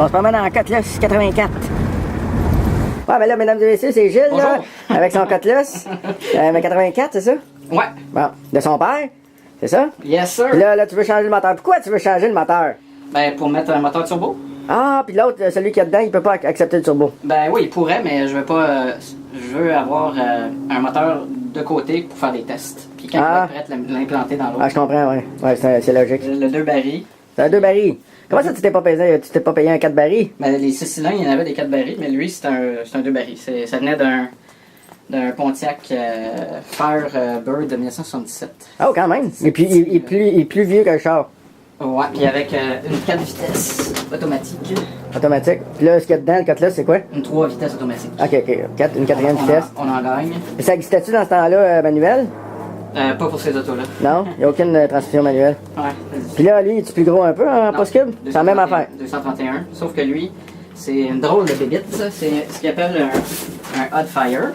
On se promène en Cutlass 84. Ouais, ben là, mesdames et messieurs, c'est Gilles, là, avec son Cutlass. Mais 84, c'est ça? Ouais. Bon, de son père, c'est ça? Yes, sir. Puis là, tu veux changer le moteur. Pourquoi tu veux changer le moteur? Ben, pour mettre un moteur turbo. Ah, puis l'autre, celui qui est dedans, il peut pas accepter le turbo. Ben oui, il pourrait, mais je veux pas. Je veux avoir un moteur de côté pour faire des tests. Puis quand il va être prêt, l'implanter dans l'autre. Ah, je comprends, ouais. Ouais, c'est logique. Le 2 barils. C'est un 2 barils. Comment ça, tu t'es pas payé un 4 barils? Ben, les 6 cylindres, il y en avait des 4 barils, mais lui, c'est un 2 barils. Ça venait d'un Pontiac Firebird de 1977. Oh, quand même. Et puis, il est plus vieux que le char. Ouais, puis avec une 4 vitesses automatique. Automatique. Puis là, ce qu'il y a dedans, le Cutlass, c'est quoi? Une 3 vitesses automatique. Ok, une quatrième vitesse. On en gagne. Et ça existait-tu dans ce temps-là, manuel? Pas pour ces autos-là. Non? Il n'y a aucune transmission manuelle. Ouais. Puis là, lui, es-tu plus gros un peu en post-cube? C'est la même affaire. 231. Sauf que lui, c'est une drôle de bébite, ça. C'est ce qu'il appelle un Hot Fire.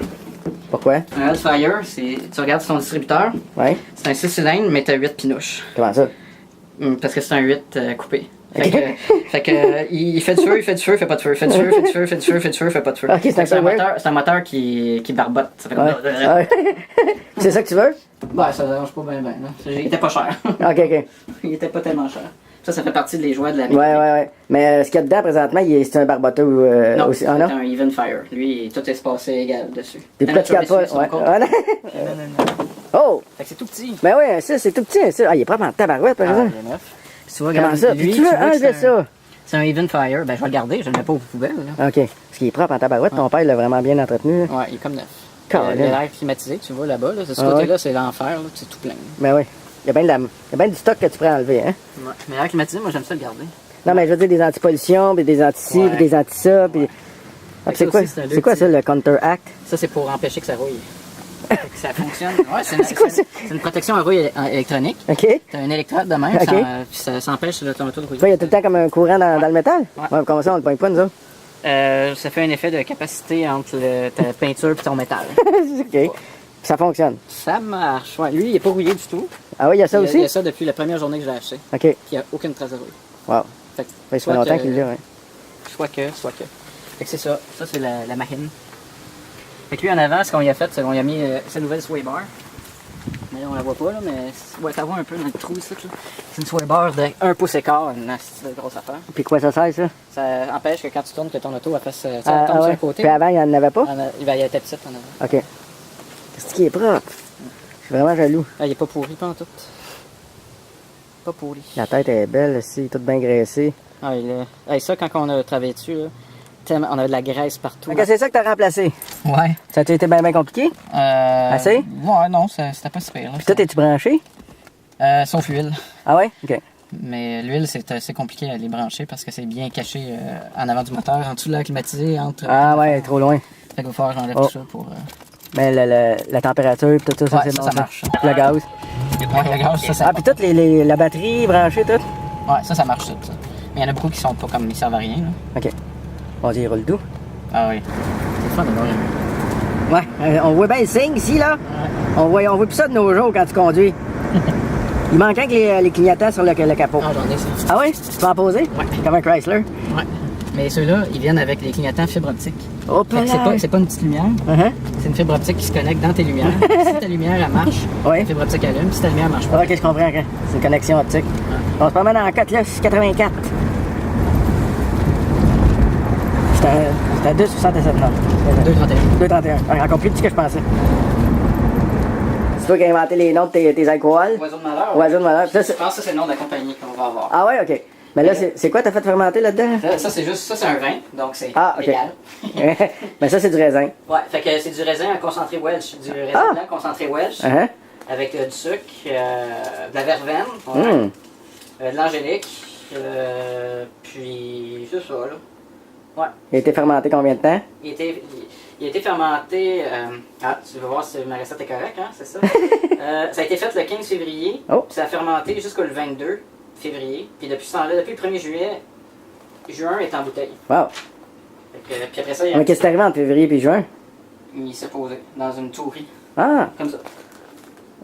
Pourquoi? Un Hot Fire, c'est. Tu regardes son distributeur. Ouais. C'est un 6 cylindres, mais t'as 8 pinouches. Comment ça? Parce que c'est un 8 coupé. Fait que il fait du feu, il fait pas de feu, il fait du feu, il fait pas de feu. Ok, c'est un moteur qui barbote. Ça fait comme ouais. C'est ça que tu veux? Ouais, ça dérange pas bien. Il était pas cher. Ok. Il était pas tellement cher. Ça fait partie des joies de la vie. Ouais. Mais ce qu'il y a dedans présentement, c'est un barboteur non, aussi. c'est un Even Fire. Lui, tout est passé égal dessus. T'es peut-être capable. Ouais. Non. Oh! Fait que c'est tout petit. Ben oui, ça, c'est tout petit. Ça. Ah, il est propre en tabarouette, par exemple. Il est neuf. Tu vois, Comment ça? Puis tu veux enlever ça? C'est un Even Fire. Ben, je vais le garder, je le mets pas aux poubelles. Là. Ok. Parce qu'il est propre en tabarouette, ton père l'a vraiment bien entretenu. Ouais, il est comme neuf. Carrément. Il a l'air climatisé, tu vois là-bas. Là. Ce côté-là, c'est l'enfer, c'est tout plein. Ben oui. Il y a bien du stock que tu pourrais enlever, hein? Ouais. Mais l'air climatisé, moi, j'aime ça le garder. Non, mais je veux dire des anti-pollution, puis des anti-ci, puis des anti-ça, puis... Ah, c'est quoi ça, le Counter-Act? Ça, c'est pour empêcher que ça rouille. Que ça fonctionne. Ouais, c'est une protection à rouille électronique. OK. T'as un électrode de même, puis ça empêche l'auto de rouiller. Il y a tout le temps comme un courant dans le métal? Ouais. Comment ça, on le pogne pas, nous autres? Ça fait un effet de capacité entre ta peinture et ton métal. OK. Ça fonctionne. Ça marche. Ouais, lui, il n'est pas rouillé du tout. Ah oui, il y a ça aussi? Il y a ça depuis la première journée que je l'ai acheté. OK. Puis il n'y a aucune trace de rouille. Wow. Fait que, ça fait longtemps qu'il l'a, ouais. Soit que. Fait que c'est ça. Ça, c'est la machine. Fait que lui, en avant, ce qu'on y a fait, c'est qu'on y a mis sa nouvelle sway bar. Mais là, on la voit pas, là, mais ouais, ça voit un peu dans le trou, ici, là. C'est une sway bar de 1 pouce et quart, une grosse affaire. Puis quoi ça sert, ça? Ça empêche que quand tu tournes, que ton auto, elle fasse. Elle tombe sur un côté. Puis avant, il n'y en avait pas? Il était petite en avant. OK. C'est qui est propre. Je suis vraiment jaloux. Ah, il est pas pourri, pas en tout. Pas pourri. La tête est belle, aussi, toute bien graissée. Ah, ça, quand on a travaillé dessus, là, on avait de la graisse partout. OK, c'est ça que tu as remplacé? Ouais. Ça a été bien compliqué? Assez? Ouais, non, c'était pas super. Puis toi, es-tu branché? Sauf l'huile. Ah ouais? OK. Mais l'huile, c'est assez compliqué à les brancher parce que c'est bien caché en avant du moteur, en dessous de l'air climatisé, entre... Ah ouais, trop loin. Fait qu'il va falloir que j'enlève tout ça pour... Mais la température, puis tout ça, ouais, c'est bon. Ça marche. Le gaz. Ouais, le gaz, ça, Ah, puis toute la batterie branchée, tout? Ouais, ça marche tout, ça. Mais il y en a beaucoup qui sont pas comme, ils servent à rien, là. OK. On dit, il roule doux. Ah oui. C'est fun de voir. Ouais, on voit bien le signe ici, là. Ouais. On voit plus ça de nos jours quand tu conduis. Il manque un que les clignotants sur le capot. Ah, j'en ai, ça. Ah oui? Tu peux en poser? Ouais. Comme un Chrysler? Ouais. Mais ceux-là, ils viennent avec les clignotants fibre optique. Oh, c'est pas une petite lumière. C'est une fibre optique qui se connecte dans tes lumières. Si ta lumière, elle marche, la fibre optique allume. Si ta lumière marche pas. OK, je comprends. C'est une connexion optique. Ouais. On se promène en Cutlass 84. C'était 2,67, non? 2,31. Encore plus petit que je pensais. C'est toi qui as inventé les noms de tes alcools? Oiseau de malheur. Oiseau de malheur. Je pense que ça, c'est le nom de la compagnie qu'on va avoir. Ah ouais, OK. Mais là, c'est quoi t'as fait fermenter là-dedans? Ça, c'est un vin, donc c'est OK. légal. Mais ça, c'est du raisin. Ouais, fait que c'est du raisin concentré Welch, du raisin blanc concentré Welch, avec du sucre, de la verveine, de l'angélique, puis c'est ça, là. Ouais. Il a été fermenté combien de temps? Il a été fermenté... tu vas voir si ma recette est correcte, hein, c'est ça? Ça a été fait le 15 février, puis ça a fermenté jusqu'au 22 février. Puis depuis ce temps-là, depuis le 1er juin est en bouteille. Wow! Puis après ça, Mais qu'est-ce qui est arrivé entre février et juin? Il s'est posé dans une tourie. Ah! Comme ça.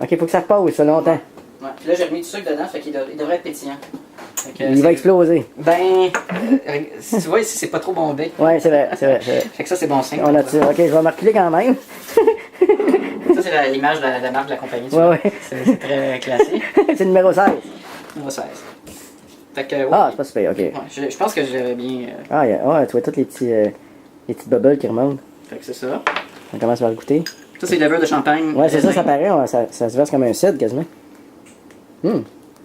OK, faut que ça repose ça longtemps. Ouais. Puis là, j'ai remis du sucre dedans, fait qu'il devrait être pétillant. Fait que Il va exploser. Ben, tu vois ici, c'est pas trop bombé. Ouais, c'est vrai, c'est vrai. Fait que ça, c'est bon signe. On a ça. Ok, je vais m'arculer quand même. Ça, c'est l'image de la marque de la compagnie. Tu Ouais, vois. ouais. C'est très classé. C'est le numéro 16. Numéro 16. Fait que, ouais. Ah, c'est pas super, ok. Ouais, je pense que j'avais bien. Ah, ouais, tu vois toutes les petites bubbles qui remontent. Fait que c'est ça. On commence par le goûter. Ça, c'est le levure de champagne. Ouais, c'est ça, raisin. ça paraît. Ça se verse comme un cidre quasiment.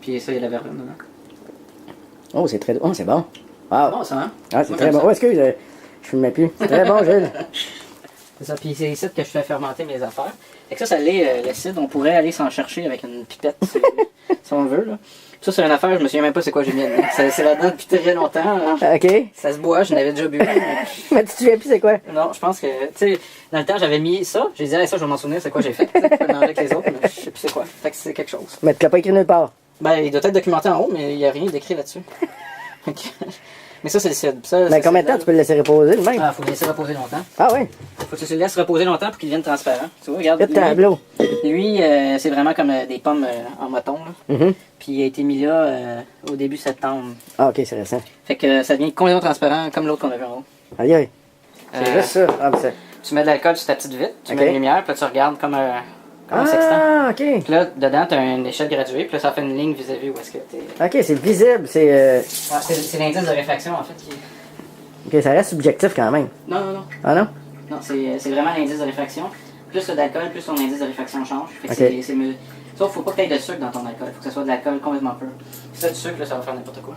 Puis ça, il y a la verveine dedans. Oh, c'est très. Oh, c'est bon. Wow. Bon, ça, hein? Ah, c'est Moi, très j'aime bon. ça. Oh, excuse, je filmais plus. C'est très bon, Gilles. C'est ça, puis c'est ici que je fais fermenter mes affaires. Fait que ça l'est, le cidre, on pourrait aller s'en chercher avec une pipette si on veut. Là. Puis ça, c'est une affaire, je me souviens même pas c'est quoi j'ai mis dedans. C'est là-dedans depuis très longtemps. Hein. Ok. Ça se boit, je n'avais déjà bu. Mais tu te souviens plus c'est quoi? Non, je pense que, tu sais, dans le temps, j'avais mis ça. J'ai dit, hey, ça, je vais m'en souvenir, c'est quoi j'ai fait. Tu sais, je peux le manger avec les autres, mais je sais plus c'est quoi. Fait que c'est quelque chose. Mais tu l'as pas écrit nulle part. Ben, il doit être documenté en haut, mais il n'y a rien d'écrit là-dessus. Mais ça, c'est le cidre. Ça, Mais combien de temps tu peux le laisser reposer le même? Ah, faut le laisser reposer longtemps. Ah oui. Faut que tu le laisses reposer longtemps pour qu'il devienne transparent. Tu vois, regarde. Le tableau. Lui, c'est vraiment comme des pommes en moton. Là. Mhm. Puis il a été mis là au début septembre. Ah, ok, c'est récent. Fait que ça devient complètement transparent comme l'autre qu'on a vu en haut. Aïe, aïe. C'est juste ça. Ah, mais c'est. Tu mets de l'alcool sur ta petite vitre, tu Ok. mets une lumière, puis là tu regardes comme un sextant. Ah, ok. Puis là, dedans, tu as une échelle graduée, puis là ça fait une ligne vis-à-vis où est-ce que t'es. Ok, c'est visible. C'est. Ouais, c'est l'indice de réfraction en fait qui. Ok, ça reste subjectif quand même. Non, non, non. Ah non? Non, c'est vraiment l'indice de réfraction. Plus le d'alcool, plus ton indice de réfraction change. Fait que Ok. c'est mieux. Sauf faut pas que tu aies de sucre dans ton alcool. Faut que ce soit de l'alcool complètement pur. Si t'as du sucre, là, ça va faire n'importe quoi.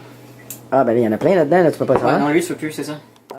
Ah, ben là, il y en a plein là-dedans, là, tu peux pas Ouais, savoir. non, lui, il se peut plus, c'est ça.